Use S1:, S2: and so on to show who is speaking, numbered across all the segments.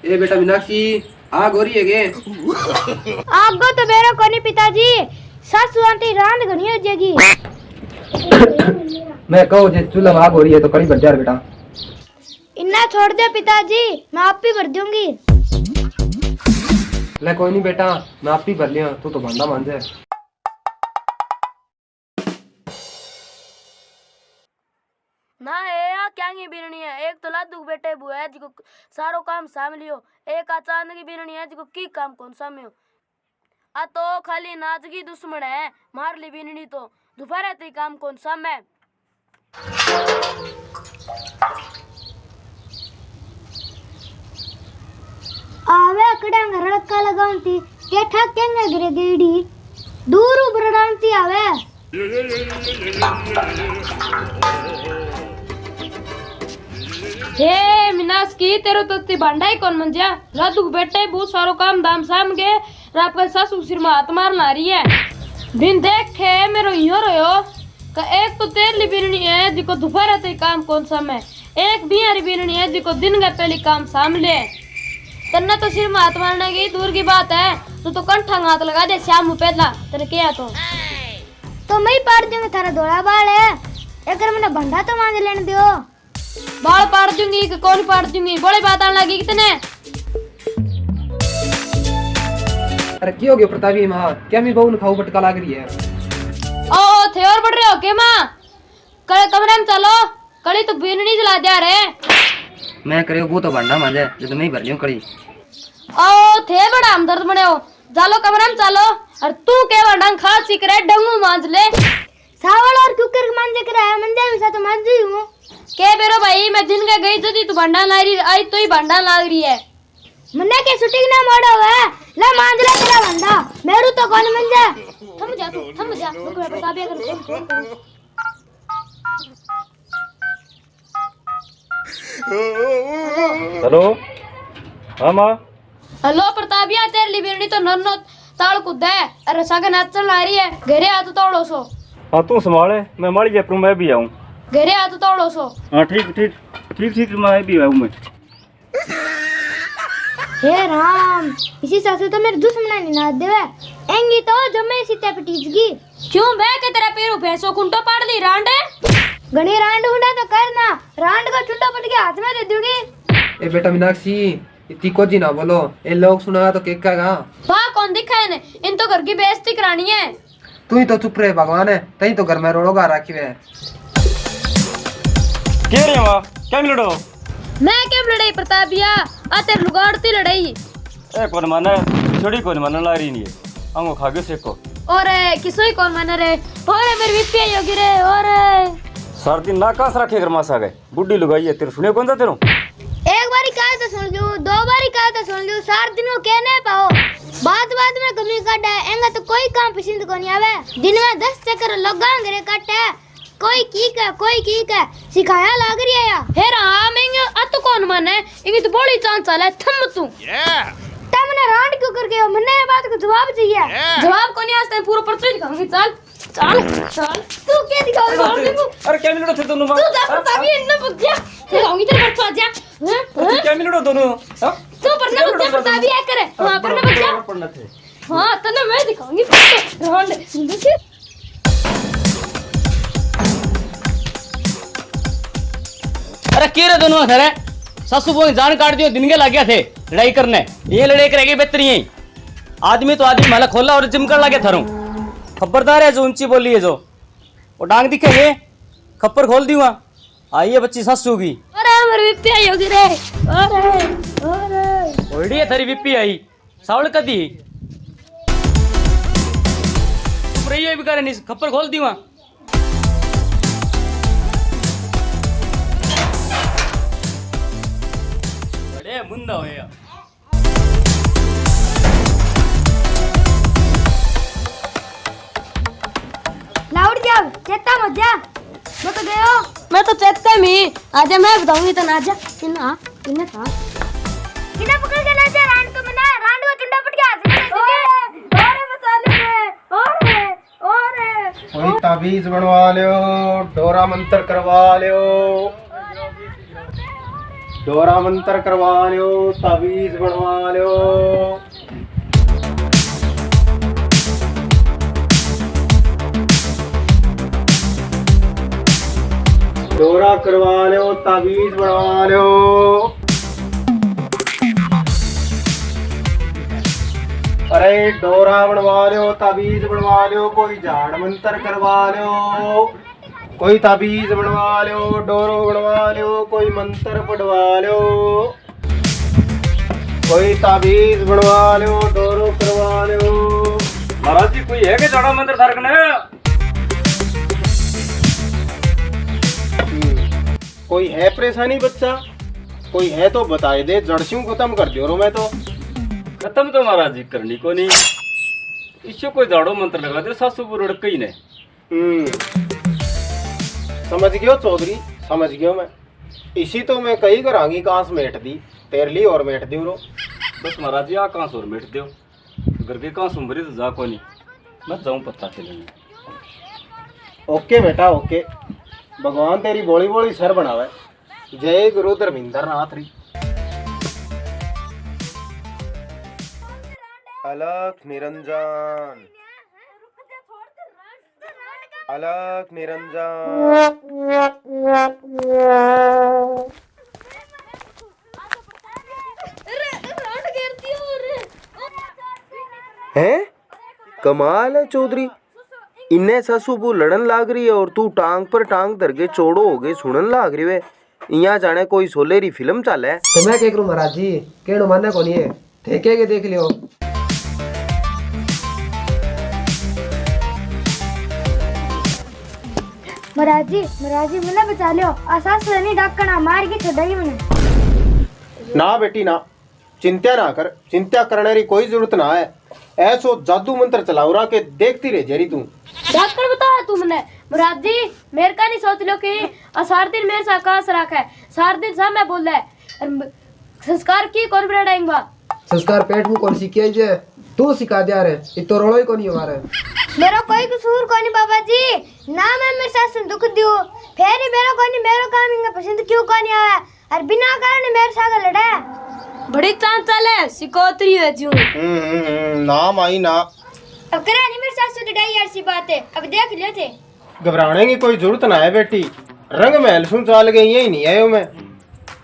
S1: ए बेटा मीनाक्षी आग हो रही है गे?
S2: आग तो बेरो कोनी पिताजी, सासू आंटी रांध घनी हो जाएगी।
S1: मैं कहूँ जे चूल्हा में आग हो रही है तो कड़ी भर जा बेटा।
S2: इन्ना छोड़ दे पिताजी, मैं आप ही भर दूंगी।
S1: ले कोई नहीं बेटा, मैं आप ही भर लिया, तू तो भांडा मांझे।
S3: ना ए क्या बीरनी है, एक तो लादू बेटे बुआ है जिको सारो काम साम लियो, एक अचानक की बीरनी है जिको की काम कौन साम्यो। आ तो खाली नाच की दुश्मन है, मार ली बीरनी तो दोपहर ते काम कौन सामे।
S2: आवे कड़ंग रड़का लगाउंती के ठाकेंगे गिरे गेड़ी दूर उबरडांती आवे।
S3: हे मिनास की तेरो तो भांडा ही कौन मंजिया, रातू बेटे बहुत सारो काम दाम साम गे, रात का सासू सिर में हाथ मारना आ रही है। दिन देखे मेरो यो रहो का एक तो तेरली बीरनी है जिको दोपहर ते काम कौन सामे, एक बिहारी बीरनी है जिको दिन का पहले काम साम ले। तन्ना तो सिर में हाथ मारने की दूर की बात है, तू तो कंठा हाथ लगा दे शाम पहला तेरे क्या तो
S2: मैं पाड़ दूंगी, थारा धोला बाल है, एक मैंने भंडा तो मांग लेने दियो।
S3: बाल पाड़ दूंगी कि कौन पाड़ दूंगी, बड़ी बात आने लगी कितने।
S1: अरे क्यों हो गया प्रतापी माँ, क्या मैं बहू ने खाऊ बटका लाग रही है?
S3: ओ थे और बढ़ रहे हो के माँ, कमरे में चलो, कड़ी तो बीननी जला जा रहे।
S1: मैं करे वो तो भांडा मांझे जो मैं ही भर लियो कड़ी।
S3: ओ थे बड़ा हमदर्द बने हो, चलो कमरे में चलो। और तू के भांडा खा सीख रहे, डंगू मांझ ले।
S2: सावल और कुकर मांझे कर है, मंजे भी सा तो मांझ ही हूं।
S3: के बेरो भाई मैं दिन का गई थी, तू भांडा ला रही, आई तो ही भांडा लाग रही है।
S2: मन्ने के शूटिंग ना मोड़ो है, ले मांझ ले तेरा भांडा, मेरू तो कौन मंजे।
S3: थम जा तू, थम जा, रुक मैं बता दिया कर।
S4: हेलो हाँ माँ।
S3: हेलो प्रतापिया, तेरे लिए बेरनी तो नन्नो ताल कुद है, अरे सागे नाचन ला रही है, घरे आ तू तोड़ो सो।
S4: हाँ तू संभाले, मैं माड़ी जयपुर में भी आऊँ।
S3: घरे आ तू तोड़ो सो।
S4: हाँ ठीक ठीक ठीक ठीक, मैं भी आऊँ मैं।
S2: हे राम, इसी सासू तो मेरे दुश्मन नहीं नाच देवे, एंगी तो जमे सीते पटीजगी।
S3: क्यों बे के तेरा पेरू भैंसो कुंटो पाड़ ली रांडे।
S2: घणी रांड उड़ा तो करना, रांड को चुट्टा पट के हाथ में दे दूंगी।
S1: ए बेटा मीनाक्षी इतनी को जी ना बोलो, ये लोग सुना तो केक का
S3: वाह कौन दिखा है ने, इन तो घर की बेइज्जती करानी है।
S1: तू ही तो चुप रहे भगवान है, तही तो घर में रोड़ोगा राखी है।
S4: क्या रे माँ, क्या लड़ो?
S3: मैं क्या लड़ाई प्रतापिया, आ तेरे लुगाड़ती लड़ाई।
S4: ए कौन माने, छोड़ी कौन माने ला रही नहीं है, हमको खागे सेको।
S3: और किसोई कौन माने रे, और मेरी विपी होगी रे। और
S4: सार दिन ना कास रखे घर मासा गए, बुड्ढी लुगाई है तेरे, सुने कौन सा तेरो?
S2: एक बारी कहा तो सुन लूं, दो बारी कहा तो सुन लूं, 4 दिन को कहने पाओ, बात बात में कमी काटा है, एंगा तो कोई काम पसंद को नहीं आवे। दिन में 10 चक्कर लगा घरे काटे, कोई की का सिखाया लाग रही है या।
S3: हे राम एंगे आ तो कौन माने, इनकी तो बड़ी चांस चला है, थम तू।
S2: तुमने रांड क्यों कर गए हो, मन्ने बात को जवाब चाहिए।
S3: जवाब को नहीं आस्ते पूरा पर्चा दिखाऊंगी, चल चल चल। तू क्या दिखाओगे?
S4: अरे क्या लड़ो थे दोनों माँ?
S3: तू जा प्रतापी इतना बक जा, दिखाऊंगी तेरे पर्चा जा।
S4: तू क्या लड़ो दोनों?
S3: तू परना बक जा प्रतापी है करे, हां परना बक जा।
S4: पढ़ना थे।
S3: हां तने मैं दिखाऊंगी रांड देखिए।
S5: अरे क्यों रे दोनों सर सासू बोल जान काट दियो, दिन के लग गया थे लड़ाई करने, ये लड़ाई करेगी बेहतरी है। आदमी तो आदमी माला खोला और जिम कर लगे थारू, खबरदार है जो ऊंची बोली है जो, वो डांग दिखेंगे खप्पर खोल दूंगा। आइए बच्ची सासू की।
S3: अरे मेरी विपी आई होगी रे। अरे
S5: ओडी है थारी विपी आई, सावल कदी रही भी करे नहीं, खप्पर खोल दूंगा। बड़े मुंदा होया।
S2: लाउड जा, चेता मत जा, मैं तो गयो।
S3: मैं तो चेता में आजा, मैं बताऊंगी तो ना जा। इन्ना इन्ना था
S2: इन्हें पकड़ के ले जा, रांड को मना, रांड को चुंडा पट के हाथ में दे दूंगी।
S3: और मसाले में और
S1: कोई ताबीज बनवा लियो, डोरा मंत्र करवा लियो।
S6: डोरा मंत्र करवा लो, ताबीज बनवा लो। डोरा करवा लो, ताबीज बनवा लो। अरे डोरा बनवा लो, ताबीज बनवा लो, कोई झाड़ मंत्र करवा लो, कोई ताबीज बनवा लो, डोरो बनवा लो, कोई मंत्र पढ़वा लो, कोई ताबीज बनवा लो, डोरो करवा लो।
S4: महाराज जी कोई है कि जाड़ा मंत्र धरकने?
S6: कोई है परेशानी बच्चा? कोई है तो बताए दे, जड़स्यों खत्म कर दियो रो मैं तो।
S4: खत्म तो महाराज जी करनी को नहीं, इसको कोई जाड़ो मंत्र लगा दे, सासू को रुड़क ही ने।
S6: समझ गयो चौधरी, समझ गयो मैं। इसी तो मैं कई घरांगी कांस मेट दी, तेरे लिए और मेट दी रो।
S4: बस महाराज जी आ कहाँ सोर मेट दो, घर के कहाँ सुमरी तो जा को नहीं, मैं जाऊँ पत्ता खेलने।
S6: ओके बेटा ओके, भगवान तेरी बोली बोली सर बनावे। जय गुरु धर्मेंद्र नाथ री। अलख निरंजन, अलख निरंजन। हैं? कमाल है चौधरी, इन्हें ससुबू लड़न लाग रही है और तू टांग पर टांग धर के चौड़ो हो गए सुनन लाग रही है। यहाँ जाने कोई सोलेरी फिल्म चल है।
S1: तो मैं क्या करूं महाराज जी, केड़ो माने को नहीं है, ठेके के देख लियो।
S2: महाराज जी मुझे बचा लियो, आसास नहीं डाकना मार के छोड़ाई मैंने।
S6: ना बेटी ना, चिंता ना कर, चिंता करने की कोई जरूरत ना है। ऐसो जादू मंत्र चलाऊ रहा के देखती रह जेरी तू।
S3: डॉक्टर बताया तुमने महाराज जी, मेरे का नहीं सोच लो कि सार दिन मेरे साथ कहाँ से रखा है, सार दिन सब मैं बोल रहा है। संस्कार की कौन बनाएंगा?
S1: संस्कार पेट में कौन सीखिया जे, तू सिखा दिया रे, इतो रोलो ही को नहीं हमारे।
S2: मेरा कोई कसूर को नहीं बाबा जी, ना मैं मेरे सास से दुख दियो, फिर ही मेरा कोई नहीं, मेरा काम इनका पसंद क्यों को नहीं आया और बिना कारण मेरे साथ लड़ा।
S3: बड़ी चांद चाल है, सिकोतरी है जूं।
S6: ना माई ना,
S2: अब करा नहीं मेरे सास से लड़ाई यार सी बात है, अब देख लियो थे।
S6: घबराने की कोई जरूरत ना है बेटी, रंग महल सुन चाल गई यही नहीं आयो मैं।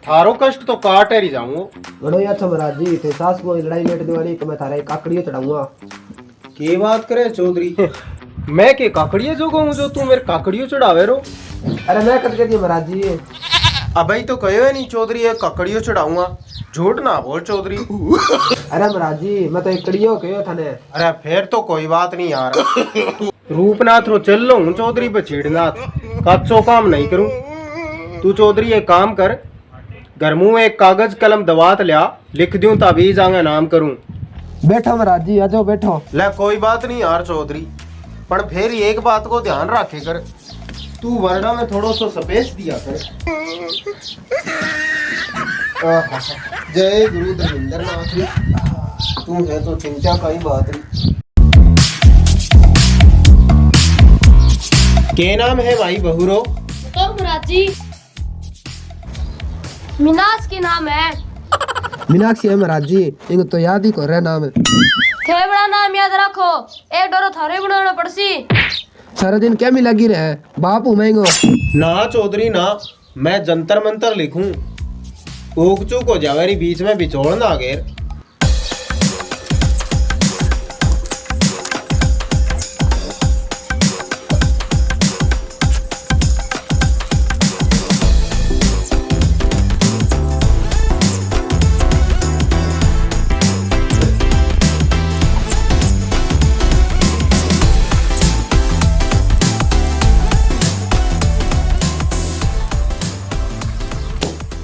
S6: थारो कष्ट तो काट ही जाऊंगा।
S1: बड़ो या अच्छा महाराज जी, थे सास को लड़ाई लेट देवानी तो मैं थारे काकड़ियो चढ़ाऊंगा।
S6: की बात करे चौधरी, मैं के काकड़िया जो कहूँ जो तू मेरे काकड़ियों चढ़ावे रो?
S1: अरे मैं कद कहती महाराज जी।
S6: अबे तो कहो है नहीं चौधरी, ये काकड़ियों चढ़ाऊंगा, झूठ ना बोल चौधरी।
S1: अरे महाराज जी मैं तो एक कड़ियो कहो थाने।
S6: अरे फिर तो कोई बात नहीं यार। रूपनाथ रो चल लो हूँ चौधरी पे छेड़नाथ, कच्चो काम नहीं करूँ। तू चौधरी एक काम कर, घर मुँह एक कागज कलम दवात लिया, लिख दूं ताबीज आगे नाम करूं।
S1: बैठो महाराज जी, आ जाओ बैठो।
S6: ले कोई बात नहीं यार चौधरी, पर फिर एक बात को ध्यान रखे कर, तू वर्णा में थोड़ा सा स्पेस दिया कर। जय गुरु धर्मेंद्र नाथ जी, तू है तो चिंता का ही बात नहीं। के नाम है भाई बहुरो?
S3: तो महाराज जी मीनास के नाम है।
S1: मीनाक्षी है महाराज जी, इनको तो याद ही कर रहा नाम है।
S3: थे बड़ा नाम याद रखो, एक डोरो थारे बनाना पड़सी।
S1: सारा दिन क्या मिला गिर है, बाप उमेंगो।
S6: ना चौधरी ना, मैं जंतर मंतर लिखूं, ऊक चूक हो जावेरी बीच में बिचोड़ ना गेर।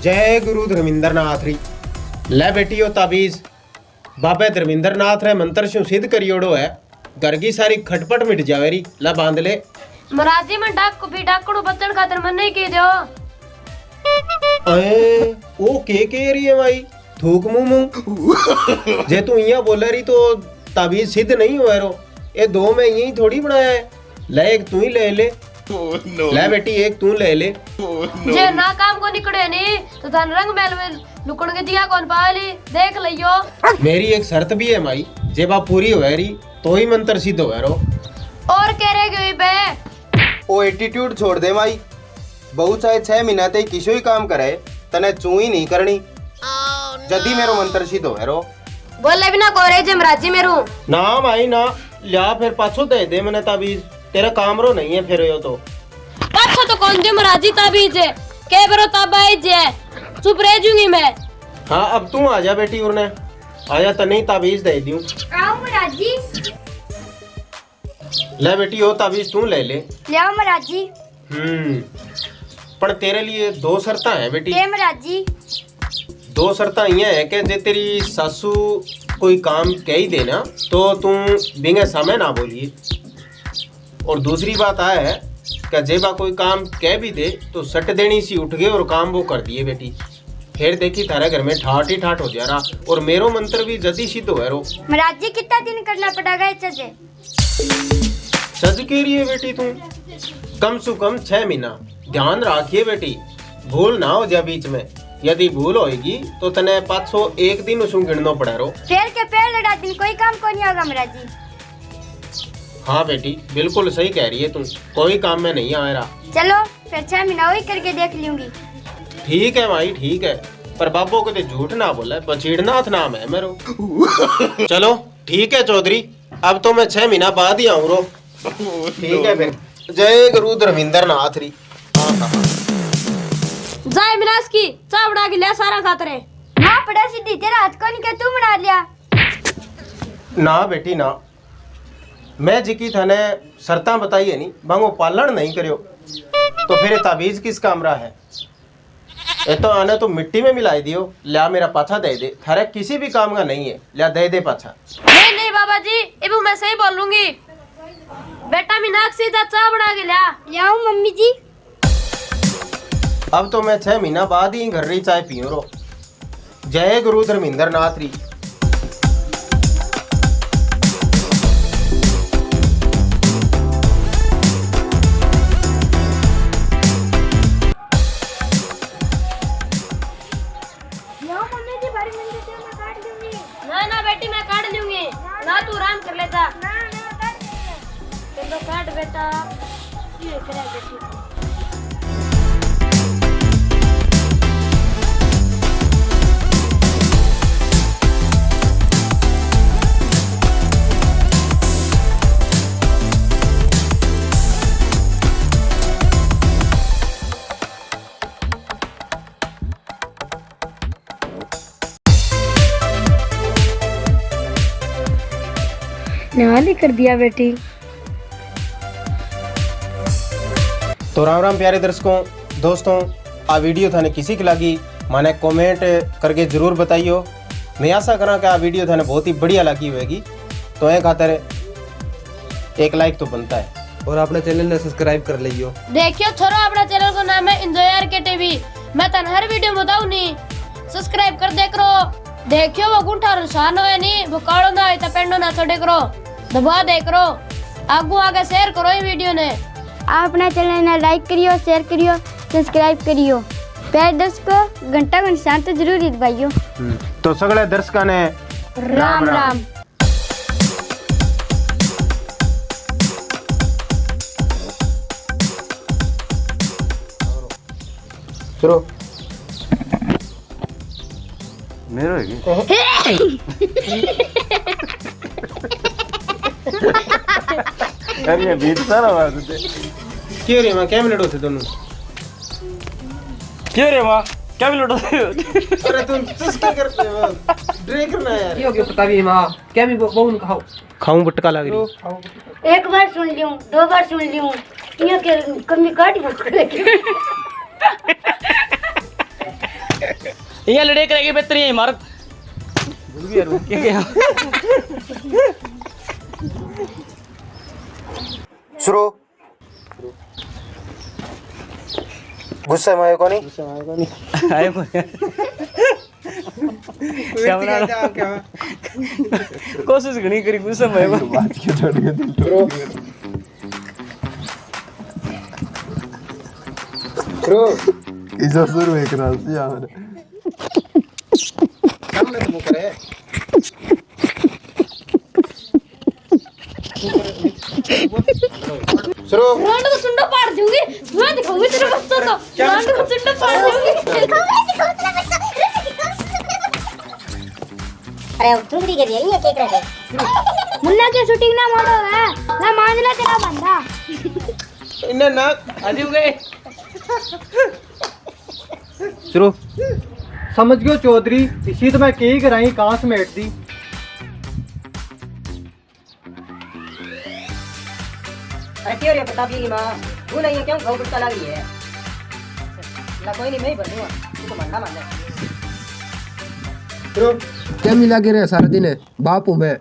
S6: जय गुरु धर्मेंद्र नाथ री। ले बेटियो ताबीज बाबे धर्मेंद्र नाथ रे मंत्र शु सिद्ध करियोड़ो है, घर की सारी खटपट मिट जावेरी। ला बांध ले।
S3: महाराज जी मैं डाक को भी डाकड़ो बचन खातर मन नहीं की दो।
S6: अए ओ के रही है भाई, थूक मुंह जे तू इया बोले रही तो ताबीज सिद्ध नहीं हुआ रो, ये दो में यही थोड़ी बनाया है। ले एक तू ही ले ले, ले बेटी एक तू ले ले।
S3: जे ना काम को निकले नहीं तो धन रंग महल में लुकण के दिया कौन पाली देख लियो।
S6: मेरी एक शर्त भी है माई, जे बात पूरी हो रही तो ही मंत्र सिद्ध हो रो।
S3: और कह रहे गई बे
S6: ओ एटीट्यूड छोड़ दे माई, बहु चाहे 6 महीना ते किसी ही काम करे तने चू ही नहीं करनी। जदी मेरो मंत्र सिद्ध हो रो।
S3: बोले बिना को रे जे मराजी मेरू
S6: ना माई ना, लिया फिर पाछो दे दे मैंने ताबीज, तेरा काम रो नहीं है फिर यो तो।
S3: पाछो तो कौन जे मराजी ताबीज है के बरो ताबीज है, चुप रह जूंगी मैं।
S6: हाँ अब तू आ जा बेटी, उरने आजा तो नहीं ताबीज दे दूं।
S2: आओ महाराजी।
S6: ले बेटी ओ ताबीज तू ले ले।
S2: ले आओ महाराजी।
S6: पर तेरे लिए 2 शर्तां हैं बेटी।
S2: ले महाराजी।
S6: 2 शर्तां ये है कि जे तेरी सासू कोई काम कह ही देना तो तू बिंगे समय ना बोलिए, और दूसरी बात आ है कि जे बा कोई काम कह भी दे तो सट देनी सी उठ गए और काम वो कर दिए बेटी। फिर देखी थारे घर में ठाट ही ठाट हो जा रहा, और मेरो मंत्र भी जल्दी सिद्ध हो रो।
S2: महाराजी कितना दिन करना पड़ेगा इसे?
S6: सज के रही है बेटी तू, कम से कम 6 महीना। ध्यान रखिए बेटी, भूल ना हो जा बीच में, यदि भूल होगी तो तने 501 दिन उसमें गिनना पड़ा रो।
S2: पेड़ के पेड़ लड़ा दिन कोई काम को नहीं होगा महाराजी।
S6: हाँ बेटी बिल्कुल सही कह रही है तू, कोई काम में नहीं आ रहा।
S2: चलो फिर 6 महीना वही करके देख लूंगी।
S6: ठीक है भाई ठीक है, पर बाबू को तो झूठ ना बोला, बचीड़नाथ नाम है मेरो। चलो ठीक है चौधरी, अब तो मैं 6 महीना बाद ही आऊँ रो। ठीक है फिर, जय गुरु धर्मिंदर नाथ री।
S3: जाए मिलास की चाय बना के लिया सारा खातरे।
S2: ना पड़ा सीधी, तेरा हाथ को नहीं क्या तू बना लिया।
S6: ना बेटी ना, मैं जी की थाने शर्तां बताई है नहीं, बांगो पालन नहीं करियो तो फिर ताबीज किस काम रहा है। ये तो आने तो मिट्टी में मिलाई दियो, लिया मेरा पाछा दे दे, थारे किसी भी काम का नहीं है, लिया दे दे पाछा।
S3: नहीं नहीं बाबा जी, इबू मैं सही बोल लूंगी। बेटा मीनाक्षी जा चाय बना के लिया।
S2: ले आओ मम्मी जी।
S6: अब तो मैं 6 महीना बाद ही घर रही चाय पीऊं रो। जय गुरु धर्मिंदर नाथ री।
S3: ना ना बेटी मैं काट लूंगी, ना तू आराम कर लेता। तो काट बेटा, ये करे बेटी।
S2: नहाली कर दिया बेटी।
S6: तो राम राम प्यारे दर्शकों दोस्तों, आ वीडियो थाने किसी की लगी माने कमेंट करके जरूर बताइयो। मैं आशा करा कि आ वीडियो थाने बहुत ही बढ़िया लगी होगी, तो एक खातर एक लाइक तो बनता है,
S1: और अपने चैनल ने सब्सक्राइब कर लियो।
S3: देखियो छोरो, अपना चैनल का नाम है एंजॉय आर के टीवी। मैं तन हर वीडियो बताऊं नहीं, सब्सक्राइब कर दे करो। देखियो वो गुंठा रुसान होए नहीं, वो कालो ना होए पेंडो ना छोड़े करो, दबा दे करो, आगू आगे शेयर करो ये वीडियो ने।
S2: आप अपना चैनल ने लाइक करियो, शेयर करियो, सब्सक्राइब करियो। प्यारे दर्शकों घंटा का निशान तो जरूर दबाइयो।
S6: तो सगले दर्शकों ने
S2: राम राम।
S6: शुरू
S4: मेरो है कि अरे ये बीच सारा बात है।
S6: क्यों रे मां क्या मिनट होते दोनों?
S4: क्यों रे मां क्या भी लौटा?
S6: अरे तुम चुस्की करते हो, ड्रे करना यार।
S1: की हो गया प्रतापी मां, क्या मैं बहुन खाओ
S6: खाऊं बटका लग रही।
S2: एक बार सुन लियो, 2 बार सुन लियो, ये के कमी काट
S5: ये लड़े करेगी बेहतरी है इमारत। भूल गया रुक के गया।
S6: शुरू गुस्से में आए को नहीं?
S5: आए को कोशिश घनी करी गुस्से में आए को।
S6: शुरू
S7: इसे शुरू एक रात दिया मैंने
S6: सामने तो मुंह करे शुरू
S3: रांड को सुंडा पाड़ दूंगी मैं दिखाऊंगी तेरे बच्चों को रांड को सुंडा पाड़ दूंगी
S2: अरे चुंगड़ी के लिए ये केक रखे मुन्ना की शूटिंग ना मोड़ो है ना मान ले तेरा बंदा
S6: इन्हें ना
S5: आदि हो गए
S6: शुरू समझ गयो चौधरी इसी तो मैं केक कराई कहां समेट दी
S1: अरे क्यों रे प्रताप जी की माँ तू नहीं है क्यों खाऊ बटका लग रही है ला कोई नहीं मैं ही बनूंगा तू तो मंडा मान जा
S6: शुरू
S7: क्या मिला के रे सारा दिन बाप हूं मैं